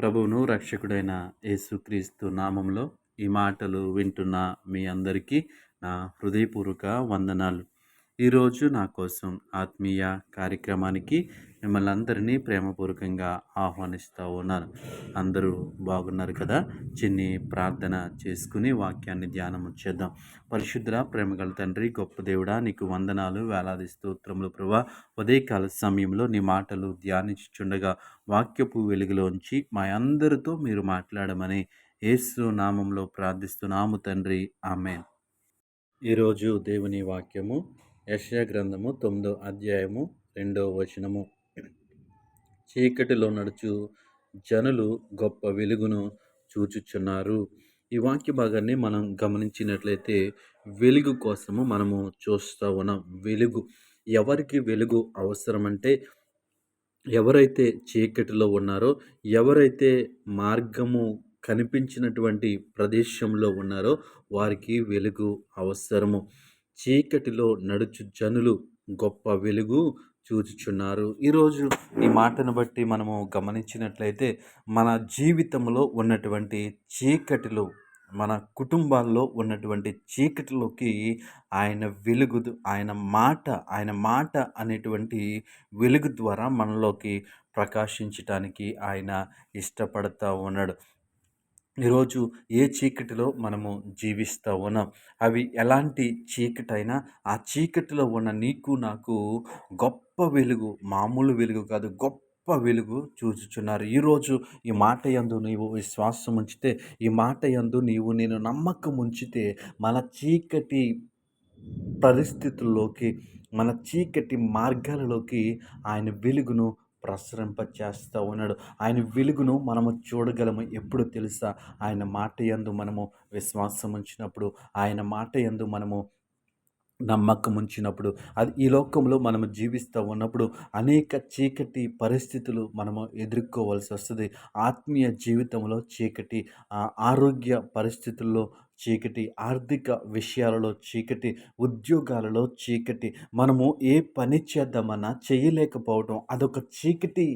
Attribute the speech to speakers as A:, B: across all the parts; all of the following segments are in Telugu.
A: ప్రభువును రక్షకుడైన యేసుక్రీస్తు నామంలో ఈ మాటలు వింటున్న మీ అందరికీ నా హృదయపూర్వక వందనాలు. ఈరోజు నా కోసం ఆత్మీయ కార్యక్రమానికి మిమ్మల్ని అందరినీ ప్రేమపూర్వకంగా ఆహ్వానిస్తూ ఉన్నాను. అందరూ బాగున్నారు కదా? చిన్ని ప్రార్థన చేసుకుని వాక్యాన్ని ధ్యానం చేద్దాం. పరిశుద్ధ ప్రేమగల తండ్రి, గొప్ప దేవుడా, నీకు వందనాలు, వేలాది స్తోత్రములు ప్రభువా. ఉదయకాల సమయంలో నీ మాటలు ధ్యానించుచుండగా వాక్యపు వెలుగులోంచి మా అందరితో మీరు మాట్లాడమని యేసు నామంలో ప్రార్థిస్తున్నాము తండ్రి, ఆమేన్. ఈరోజు దేవుని వాక్యము యెషయా గ్రంథము 9వ అధ్యాయము 2వ వచనము. చీకటిలో నడుచు జనులు గొప్ప వెలుగును చూచుచున్నారు. ఈ వాక్య భాగాన్ని మనం గమనించినట్లయితే వెలుగు కోసము మనము చూస్తూ ఉన్నాం. వెలుగు, ఎవరికి వెలుగు అవసరమంటే ఎవరైతే చీకటిలో ఉన్నారో, ఎవరైతే మార్గము కనిపించినటువంటి ప్రదేశంలో ఉన్నారో వారికి వెలుగు అవసరము. చీకటిలో నడుచు జనులు గొప్ప వెలుగు చూచుచున్నారు. ఈరోజు ఈ మాటను బట్టి మనము గమనించినట్లయితే మన జీవితంలో ఉన్నటువంటి చీకటిలో, మన కుటుంబాల్లో ఉన్నటువంటి చీకటిలోకి ఆయన వెలుగు, ఆయన మాట అనేటువంటి వెలుగు ద్వారా మనలోకి ప్రకాశించటానికి ఆయన ఇష్టపడతా ఉన్నాడు. ఈరోజు ఏ చీకటిలో మనము జీవిస్తూ ఉన్నాం, అవి ఎలాంటి చీకటైనా ఆ చీకటిలో ఉన్న నీకు నాకు గొప్ప వెలుగు, మామూలు వెలుగు కాదు, గొప్ప వెలుగు చూచుచున్నారు. ఈరోజు ఈ మాట యందు నీవు విశ్వాసం ఉంచితే, ఈ మాట యందు నేను నమ్మకం ఉంచితే మన చీకటి పరిస్థితుల్లోకి, మన చీకటి మార్గాలలోకి ఆయన వెలుగును ప్రసరింపచేస్తూ ఉన్నాడు. ఆయన వెలుగును మనము చూడగలము. ఎప్పుడు తెలుసా? ఆయన మాట యందు మనము విశ్వాసం ఉంచినప్పుడు, ఆయన మాట యందు మనము నమ్మకం ఉంచినప్పుడు, అది ఈ లోకంలో మనము జీవిస్తూ ఉన్నప్పుడు అనేక చీకటి పరిస్థితులు మనము ఎదుర్కోవాల్సి వస్తుంది. ఆత్మీయ జీవితంలో చీకటి, ఆరోగ్య పరిస్థితుల్లో చీకటి, ఆర్థిక విషయాలలో చీకటి, ఉద్యోగాలలో చీకటి, మనము ఏ పని చేద్దామన్నా చేయలేకపోవడం అదొక చీకటి.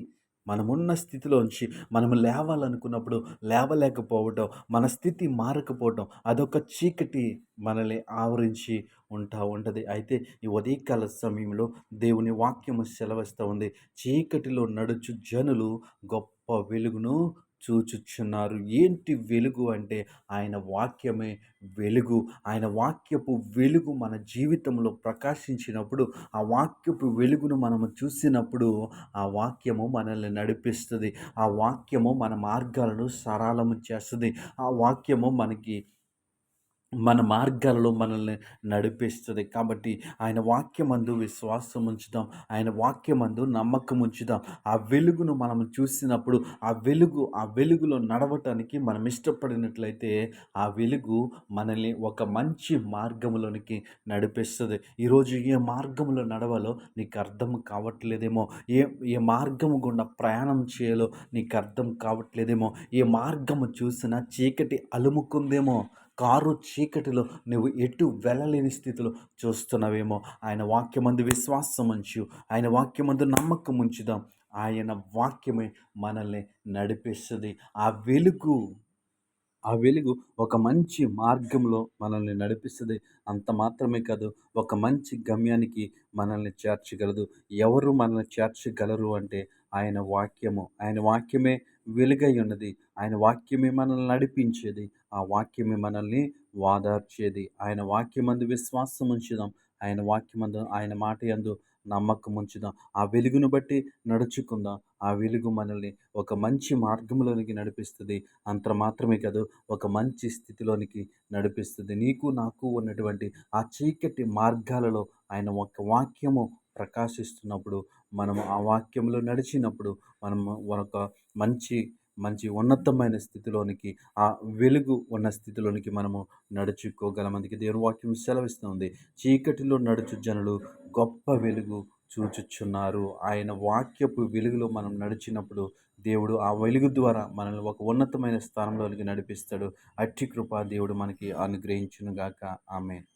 A: మనమున్న స్థితిలోంచి మనము లేవాలనుకున్నప్పుడు లేవలేకపోవడం, మన స్థితి మారకపోవడం అదొక చీకటి మనల్ని ఆవరించి ఉంటుంది. అయితే ఈ ఉదయకాల సమయంలో దేవుని వాక్యము సెలవిస్తూ ఉంది, చీకటిలో నడుచు జనులు గొప్ప వెలుగును చూచుచున్నారు. ఏంటి వెలుగు అంటే ఆయన వాక్యమే వెలుగు. ఆయన వాక్యపు వెలుగు మన జీవితంలో ప్రకాశించినప్పుడు, ఆ వాక్యపు వెలుగును మనము చూసినప్పుడు ఆ వాక్యము మనల్ని నడిపిస్తుంది. ఆ వాక్యము మన మార్గాలను సరళము చేస్తుంది. ఆ వాక్యము మన మార్గాలలో మనల్ని నడిపిస్తుంది. కాబట్టి ఆయన వాక్యమందు విశ్వాసం ఉంచుదాం, ఆయన వాక్యమందు నమ్మకం ఉంచుదాం. ఆ వెలుగును మనం చూసినప్పుడు ఆ వెలుగులో నడవటానికి మనం ఇష్టపడినట్లయితే ఆ వెలుగు మనల్ని ఒక మంచి మార్గంలోనికి నడిపిస్తుంది. ఈరోజు ఏ మార్గంలో నడవాలో నీకు అర్థం కావట్లేదేమో, ఏ ఏ మార్గము గుండా ప్రయాణం చేయాలో నీకు అర్థం కావట్లేదేమో, ఏ మార్గము చూసినా చీకటి అలుముకుందేమో, కారు చీకటిలో నువ్వు ఎటు వెళ్ళలేని స్థితిలో చూస్తున్నావేమో, ఆయన వాక్యమందు విశ్వాసం ఉంచు, ఆయన వాక్యమందు నమ్మకం ఉంచుదాం. ఆయన వాక్యమే మనల్ని నడిపిస్తుంది. ఆ వెలుగు ఒక మంచి మార్గంలో మనల్ని నడిపిస్తుంది. అంత మాత్రమే కాదు, ఒక మంచి గమ్యానికి మనల్ని చేర్చగలదు. ఎవరు మనల్ని చేర్చగలరు అంటే ఆయన వాక్యము. ఆయన వాక్యమే వెలుగై ఉన్నది. ఆయన వాక్యమే మనల్ని నడిపించేది. ఆ వాక్యమే మనల్ని ఓదార్చేది. ఆయన వాక్యమందు విశ్వాసం ఉంచుదాం. ఆయన వాక్యమందు, ఆయన మాట యందు నమ్మకం ఉంచుదాం. ఆ వెలుగును బట్టి నడుచుకుందాం. ఆ వెలుగు మనల్ని ఒక మంచి మార్గంలోనికి నడిపిస్తుంది. అంత మాత్రమే కాదు, ఒక మంచి స్థితిలోనికి నడిపిస్తుంది. నీకు నాకు ఉన్నటువంటి ఆ చీకటి మార్గాలలో ఆయన ఒక వాక్యము ప్రకాశిస్తున్నప్పుడు, మనము ఆ వాక్యంలో నడిచినప్పుడు మనము ఒక మంచి మంచి ఉన్నతమైన స్థితిలోనికి, ఆ వెలుగు ఉన్న స్థితిలోనికి మనము నడుచుకోగలం. అందుకే దేవుని వాక్యం సెలవిస్తుంది, చీకటిలో నడుచు జనులు గొప్ప వెలుగు చూచుచున్నారు. ఆయన వాక్యపు వెలుగులో మనం నడిచినప్పుడు దేవుడు ఆ వెలుగు ద్వారా మనల్ని ఒక ఉన్నతమైన స్థానంలోనికి నడిపిస్తాడు. అట్టి కృప దేవుడు మనకి అనుగ్రహించునుగాక. ఆమేన్.